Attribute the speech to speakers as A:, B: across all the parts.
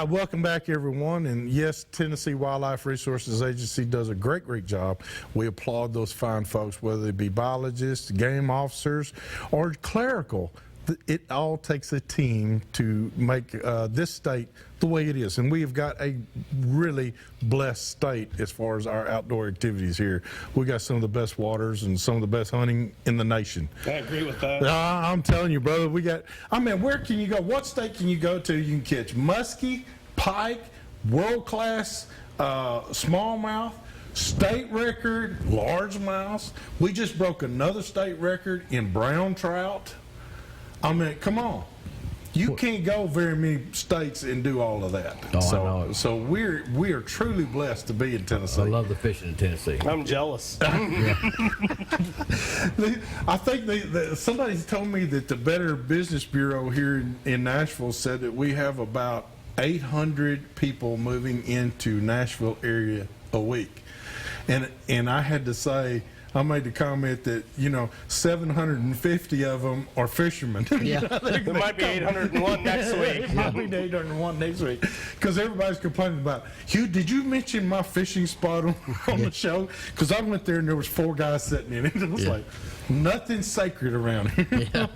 A: Hi, welcome back, everyone. And yes, Tennessee Wildlife Resources Agency does a great job. We applaud those fine folks, whether they be biologists, game officers, or clerical. It all takes a team to make this state the way it is. And we have got a really blessed state as far as our outdoor activities here. We got some of the best waters and some of the best hunting in the nation.
B: I agree with that.
A: I'm telling you, brother, we got, I mean, where can you go? What state can you go to? You can catch muskie, pike, world-class smallmouth, state record, largemouth. We just broke another state record in brown trout. I mean, come on. You can't go very many states and do all of that.
C: Oh,
A: so we are truly blessed to be in Tennessee.
C: I love the fishing in Tennessee.
B: I'm jealous.
A: I think somebody's told me that the Better Business Bureau here in Nashville said that we have about 800 people moving into Nashville area a week. And I had to say, I made the comment that, 750 of them are fishermen.
C: Yeah.
B: There might be 801 next week.
A: It might be 801 next week. Because everybody's complaining about, Hugh, did you mention my fishing spot on the show? Because I went there and there was 4 guys sitting in it. It was like, nothing sacred around here.
C: Yeah.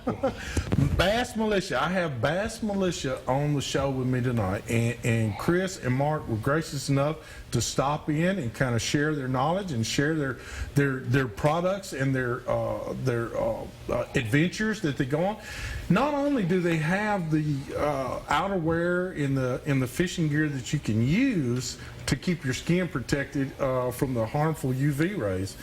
A: Bass Militia. I have Bass Militia on the show with me tonight. And Chris and Mark were gracious enough to stop in and kind of share their knowledge and share their products and their adventures that they go on. Not only do they have the outerwear in the fishing gear that you can use to keep your skin protected from the harmful UV rays,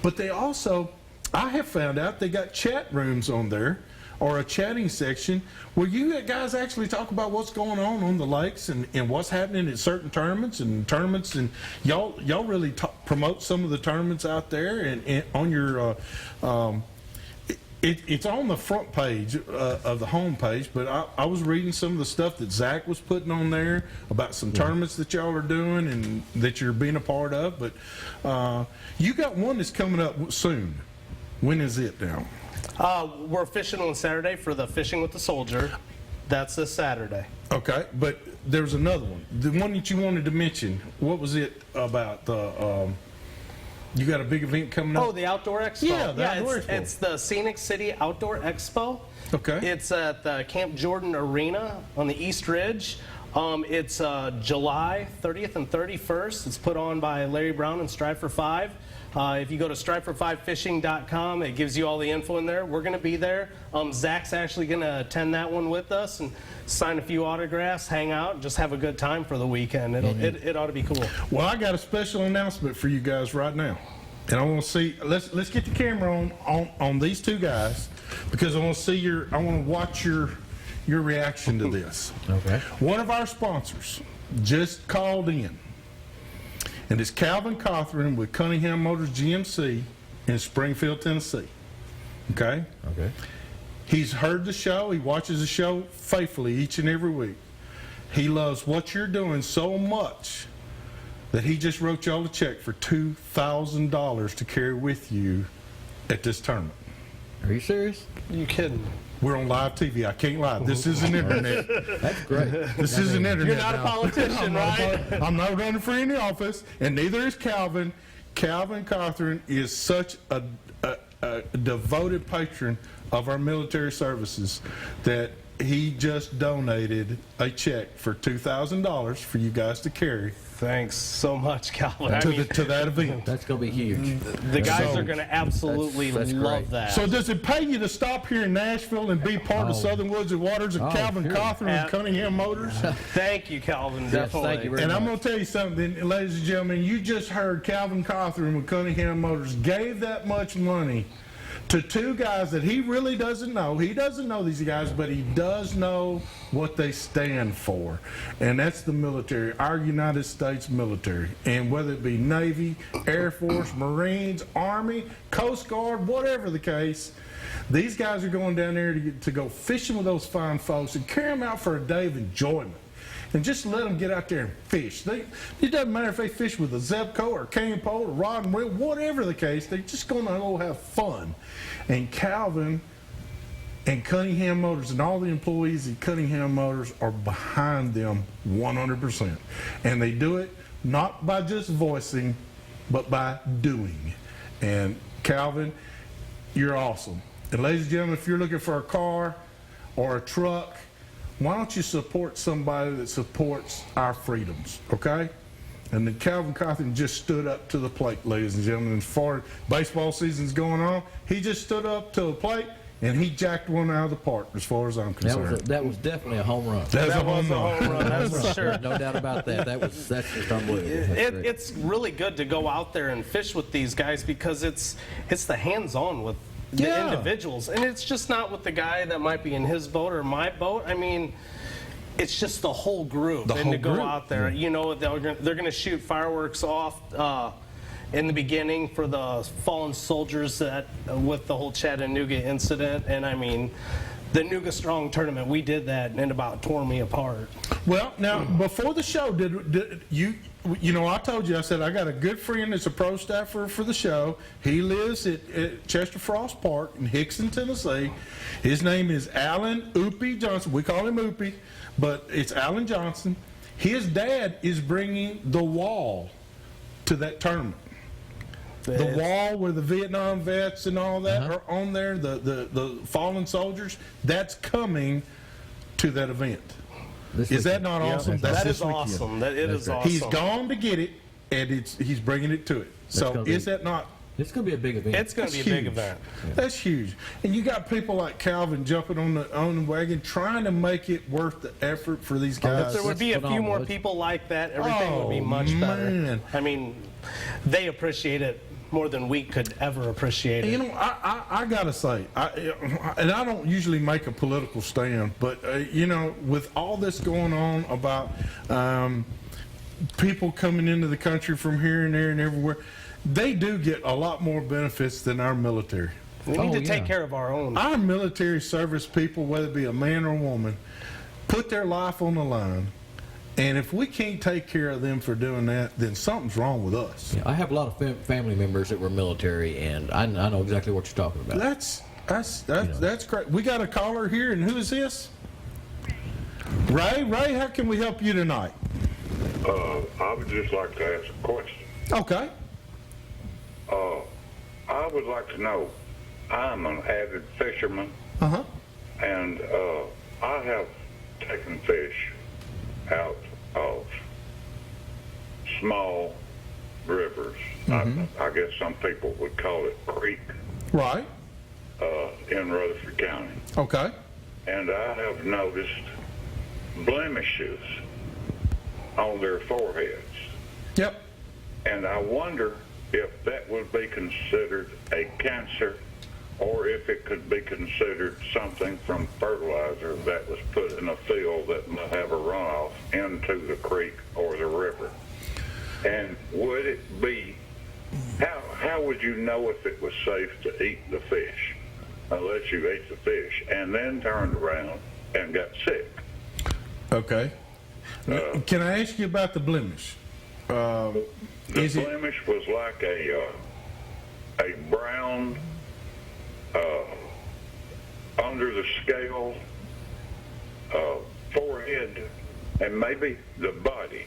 A: but they also, I have found out, they got chat rooms on there, or a chatting section where you guys actually talk about what's going on the lakes and what's happening at certain tournaments, and y'all really promote some of the tournaments out there and on your it's on the front page of the home page, but I was reading some of the stuff that Zach was putting on there about some tournaments that y'all are doing and that you're being a part of. But you got one that's coming up soon. When is it now?
B: We're fishing on Saturday for the Fishing with the Soldier. That's this Saturday.
A: Okay, but there's another one. The one that you wanted to mention, what was it about? You got a big event coming up?
B: Oh, the Outdoor Expo.
A: Yeah, the Outdoor Expo.
B: It's the Scenic City Outdoor Expo.
A: Okay.
B: It's at the Camp Jordan Arena on the East Ridge. It's July 30th and 31st. It's put on by Larry Brown and Strive for 5. If you go to strive45fishing.com, it gives you all the info in there. We're going to be there. Zach's actually going to attend that one with us and sign a few autographs, hang out, and just have a good time for the weekend. It ought to be cool.
A: Well, I got a special announcement for you guys right now. And I want to see, let's get the camera on these 2 guys, because I want to see I want to watch your reaction to this.
C: Okay.
A: One of our sponsors just called in. And it's Calvin Cothran with Cunningham Motors GMC in Springfield, Tennessee. Okay?
C: Okay.
A: He's heard the show. He watches the show faithfully each and every week. He loves what you're doing so much that he just wrote y'all a check for $2,000 to carry with you at this tournament.
C: Are you serious?
B: You kidding?
A: We're on live TV. I can't lie. This isn't internet.
C: That's great.
A: This isn't internet.
B: You're not a
A: now.
B: politician, right?
A: I'm not running for any office, and neither is Calvin. Calvin Cothran is such a devoted patron of our military services that he just donated a check for $2,000 for you guys to carry.
B: Thanks so much, Calvin.
A: To that event.
C: That's going to be huge.
B: The guys are going to absolutely
C: that's
B: love
C: great.
B: that.
A: So does it pay you to stop here in Nashville and be part of Southern Woods and Waters of Calvin
C: sure.
A: Cothran and Cunningham Motors?
B: Thank you, Calvin.
C: Yes,
B: Definitely.
C: thank you very
A: And
C: much.
A: I'm going to tell you something, ladies and gentlemen. You just heard Calvin Cothran with Cunningham Motors gave that much money to 2 guys that he really doesn't know. He doesn't know these guys, but he does know what they stand for. And that's the military, our United States military. And whether it be Navy, Air Force, Marines, Army, Coast Guard, whatever the case, these guys are going down there to go fishing with those fine folks and carry them out for a day of enjoyment. And just let them get out there and fish. It doesn't matter if they fish with a Zebco or a cane pole or rod and reel, whatever the case, they're just going to go have fun. And Calvin And Cunningham Motors and all the employees at Cunningham Motors are behind them 100%. And they do it not by just voicing, but by doing. And Calvin, you're awesome. And ladies and gentlemen, if you're looking for a car or a truck, why don't you support somebody that supports our freedoms, okay? And then Calvin Cawthon just stood up to the plate, ladies and gentlemen. As far as baseball season's going on, he just stood up to the plate and he jacked one out of the park, as far as I'm concerned.
C: That was definitely a home run.
A: That was a home run.
B: That's for sure.
C: No doubt about that. That's just unbelievable. That's great.
B: It's really good to go out there and fish with these guys because it's the hands-on with the
A: Yeah.
B: individuals, and it's just not with the guy that might be in his boat or my boat. I mean, it's just the whole group,
A: The
B: and
A: whole
B: to go
A: group.
B: out there, you know, they're going to shoot fireworks off in the beginning for the fallen soldiers that with the whole Chattanooga incident, and I mean, the Nooga Strong tournament, we did that and it about tore me apart.
A: Well, now, before the show, did you know, I told you, I said, I got a good friend that's a pro staffer for the show. He lives at Chester Frost Park in Hickson, Tennessee. His name is Alan Oopie Johnson. We call him Oopie, but it's Alan Johnson. His dad is bringing the wall to that tournament. The wall where the Vietnam vets and all that are on there, the fallen soldiers, that's coming to that event. Is that not awesome? That's
B: That
A: this
B: is
A: weekend.
B: awesome. That it is awesome.
A: He's gone to get it, and he's bringing it to it. So
C: gonna be-
A: is that not?
C: It's going to be a big event.
B: It's going to be a
A: That's
B: big
A: huge.
B: event.
A: That's huge. And you got people like Calvin jumping on the wagon, trying to make it worth the effort for these guys.
B: If there would be a few
C: phenomenal.
B: more people like that, everything would be
A: Oh,
B: much better.
A: man.
B: I mean, they appreciate it more than we could ever appreciate
A: You
B: it.
A: know, I gotta say, and I don't usually make a political stand, but you know, with all this going on about people coming into the country from here and there and everywhere, they do get a lot more benefits than our military.
B: We need
C: Oh,
B: to take
C: yeah.
B: care of our own.
A: Our military service people, whether it be a man or a woman, put their life on the line. And if we can't take care of them for doing that, then something's wrong with us.
C: Yeah, I have a lot of family members that were military, and I know exactly what you're talking about.
A: That's great. We got a caller here, and who is this? Ray, how can we help you tonight?
D: I would just like to ask a question.
A: Okay.
D: I would like to know, I'm an avid fisherman,
A: Uh-huh.
D: and I have taken fish out of small rivers. I guess some people would call it creek,
A: Right.
D: in Rutherford County.
A: Okay.
D: And I have noticed blemishes on their foreheads.
A: Yep.
D: And I wonder if that would be considered a cancer or if it could be considered something from fertilizer that was put in a field that might have a runoff into the creek or the river. And would it be, how would you know if it was safe to eat the fish unless you ate the fish and then turned around and got sick?
A: Okay. Can I ask you about the blemish?
D: The
A: Is it?
D: blemish was like a brown under the scale forehead and maybe the body.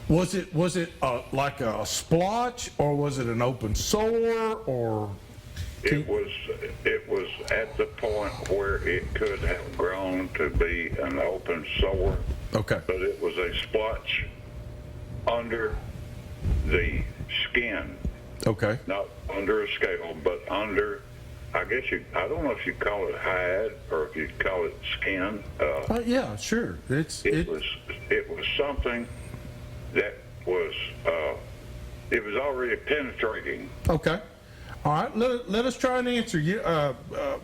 A: Was it like a splotch, or was it an open sore, or?
D: It was at the point where it could have grown to be an open sore,
A: Okay.
D: but it was a splotch under the skin,
A: Okay.
D: not under a scale, but under, I guess I don't know if you call it hide or if you'd call it skin.
A: Yeah, sure.
D: It was something that was, it was already penetrating.
A: Okay. All right. Let us try and answer you.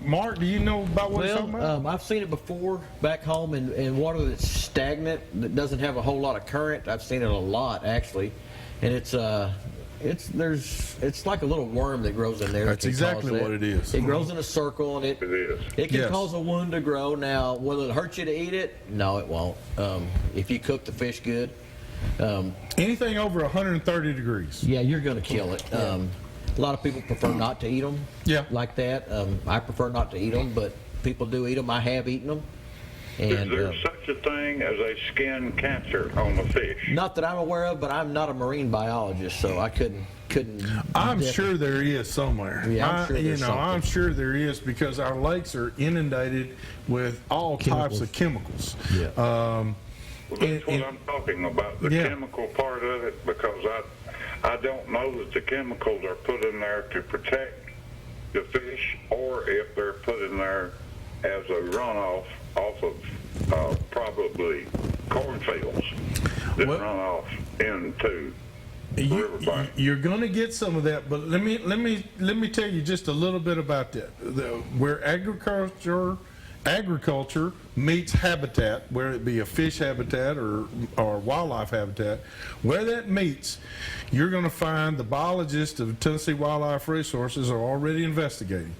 A: Mark, do you know about what it's talking about?
C: Well, I've seen it before back home in water that's stagnant, that doesn't have a whole lot of current. I've seen it a lot actually, and it's like a little worm that grows in there.
A: That's exactly what it is.
C: It grows in a circle, and
D: It is.
C: it can
A: Yes.
C: cause a wound to grow. Now, will it hurt you to eat it? No, it won't. If you cook the fish good,
A: Anything over 130 degrees.
C: yeah, you're going to kill it. A lot of people prefer not to eat them.
A: Yeah.
C: Like that. I prefer not to eat them, but people do eat them. I have eaten them.
D: Is
C: And
D: there such a thing as a skin cancer on the fish?
C: not that I'm aware of, but I'm not a marine biologist, so I couldn't.
A: I'm sure there is somewhere.
C: Yeah, I'm sure there's
A: I'm
C: something.
A: sure there is, because our lakes are inundated with all types of chemicals.
C: Yeah.
D: Well, that's
A: and-
D: what I'm talking about, the
A: Yeah.
D: chemical part of it, because I don't know that the chemicals are put in there to protect the fish, or if they're put in there as a runoff off of probably cornfields that
A: Well-
D: run off into the riverbank.
A: You're going to get some of that, but let me tell you just a little bit about that. Where agriculture meets habitat, whether it be a fish habitat or wildlife habitat, where that meets, you're going to find the biologists of Tennessee Wildlife Resources are already investigating,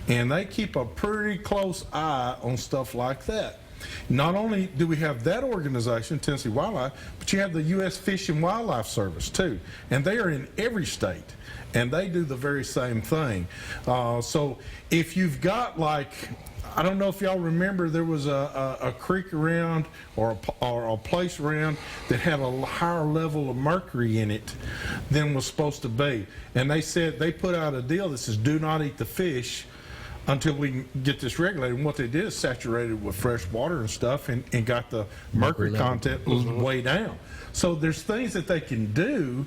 A: and they keep a pretty close eye on stuff like that. Not only do we have that organization, Tennessee Wildlife, but you have the U.S. Fish and Wildlife Service too, and they are in every state, and they do the very same thing. So if you've got, like, I don't know if y'all remember, there was a creek around or a place around that had a higher level of mercury in it than was supposed to be, and they said, they put out a deal that says do not eat the fish until we can get this regulated. And what they did is saturated it with fresh water and stuff, and got the mercury content was way down. So there's things that they can do,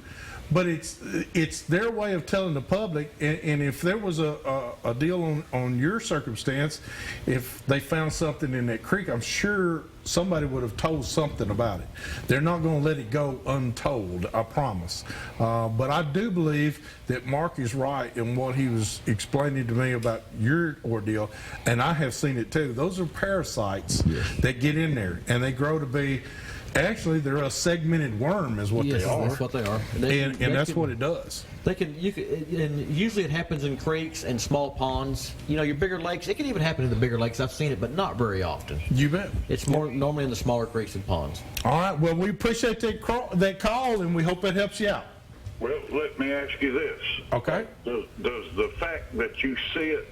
A: but it's their way of telling the public. And if there was a deal on your circumstance, if they found something in that creek, I'm sure somebody would have told something about it. They're not going to let it go untold, I promise. But I do believe that Mark is right in what he was explaining to me about your ordeal, and I have seen it too. Those are parasites that get in there, and they grow to be, actually, they're a segmented worm is what
C: Yes,
A: they are.
C: that's what they are.
A: And that's what it does.
C: They can, and usually it happens in creeks and small ponds. You know, your bigger lakes, it can even happen in the bigger lakes. I've seen it, but not very often.
A: You bet.
C: It's more normally in the smaller creeks and ponds.
A: All right, well, we appreciate that call, and we hope that helps you out.
D: Well, let me ask you this.
A: Okay.
D: Does the fact that you see it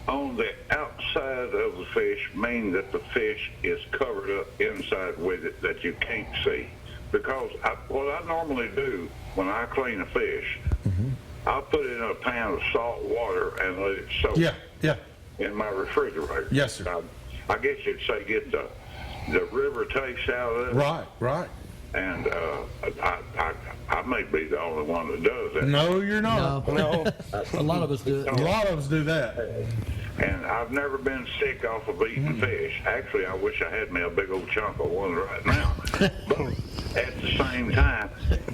D: on the outside of the fish mean that the fish is covered up inside with it that you can't see? Because what I normally do when I clean a fish, I'll put it in a pan of salt water and let it soak
A: Yeah.
D: in my refrigerator.
A: Yes, sir.
D: I guess you'd say get the river taste out of it.
A: Right.
D: And I may be the only one that does that.
A: No, you're not.
C: No. A lot of us do it.
A: A lot of us do that.
D: And I've never been sick off of eating fish. Actually, I wish I had me a big old chunk of one right now. But at the same time,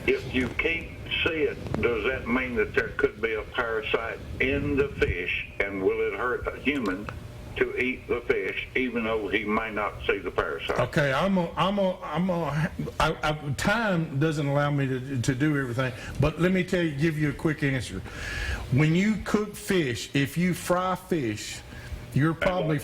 D: if you can't see it, does that mean that there could be a parasite in the fish, and will it hurt a human to eat the fish, even though he may not see the parasite?
A: Okay, time doesn't allow me to do everything, but let me give you a quick answer. When you cook fish, if you fry fish, you're probably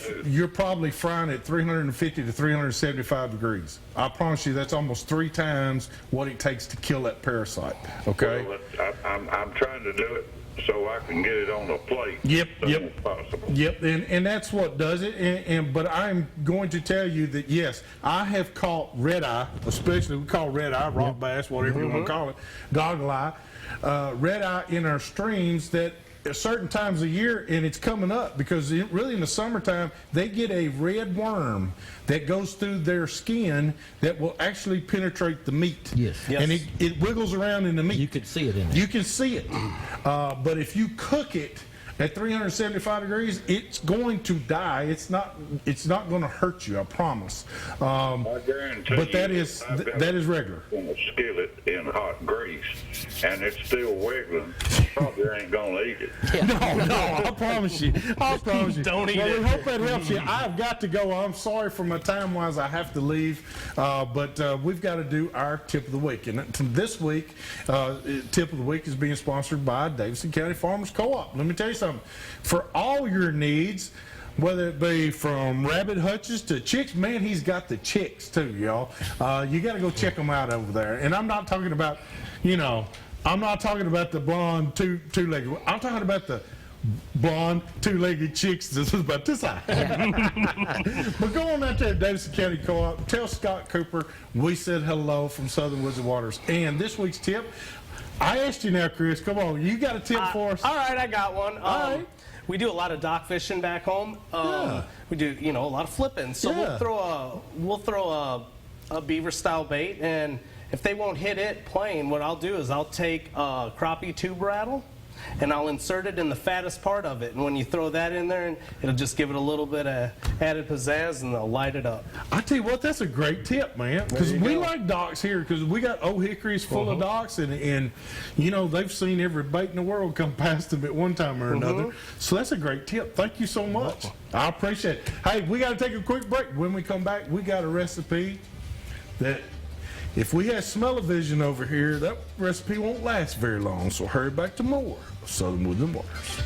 A: frying at 350 to 375 degrees. I promise you, that's almost 3 times what it takes to kill that parasite. Okay.
D: Well, I'm trying to do it so I can get it on a plate.
A: Yep.
D: As soon as possible.
A: Yep, and that's what does it. But I'm going to tell you that yes, I have caught red eye, especially we call red eye, rock bass, whatever you want to call it, goggle eye, red eye in our streams that at certain times of year, and it's coming up because really in the summertime they get a red worm that goes through their skin that will actually penetrate the meat.
C: Yes.
A: And it wiggles around in the meat.
C: You can see it in there.
A: You can see it. But if you cook it at 375 degrees, it's going to die. It's not going to hurt you, I promise.
D: I guarantee
A: But that
D: you
A: is
D: I've got
A: that is regular.
D: in a skillet in hot grease, and it's still wiggling. Probably ain't gonna eat it.
A: No, I promise you.
B: Don't eat
A: well,
B: it.
A: we hope that helps you. I've got to go. I'm sorry for my time-wise. I have to leave. But we've got to do our tip of the week. And this week, tip of the week is being sponsored by Davidson County Farmers Co-op. Let me tell you something. For all your needs, whether it be from rabbit hutches to chicks, man, he's got the chicks too, y'all. You got to go check them out over there. And I'm not talking about, I'm not talking about the blonde two-legged. I'm talking about the blonde, two-legged chicks that's about this high. But go on out there to Davidson County Co-op. Tell Scott Cooper we said hello from Southern Woods and Waters. And this week's tip, I asked you now, Chris. Come on, you got a tip for us?
B: All right, I got one.
A: All right.
B: We do a lot of dock fishing back home.
A: Yeah.
B: We do, a lot of flipping. So
A: Yeah.
B: we'll throw a beaver style bait, and if they won't hit it plain, what I'll do is I'll take a crappie tube rattle, and I'll insert it in the fattest part of it. And when you throw that in there, it'll just give it a little bit of added pizzazz, and they'll light it up.
A: I tell you what, that's a great tip, man. Because
B: There you
A: we
B: go.
A: like docks here, because we got Old Hickory's full of docks, and they've seen every bait in the world come past them at one time or another. So that's a great tip. Thank you so much. I appreciate it. Hey, we got to take a quick break. When we come back, we got a recipe that if we had smell-o-vision over here, that recipe won't last very long. So hurry back to more Southern Woods and Waters.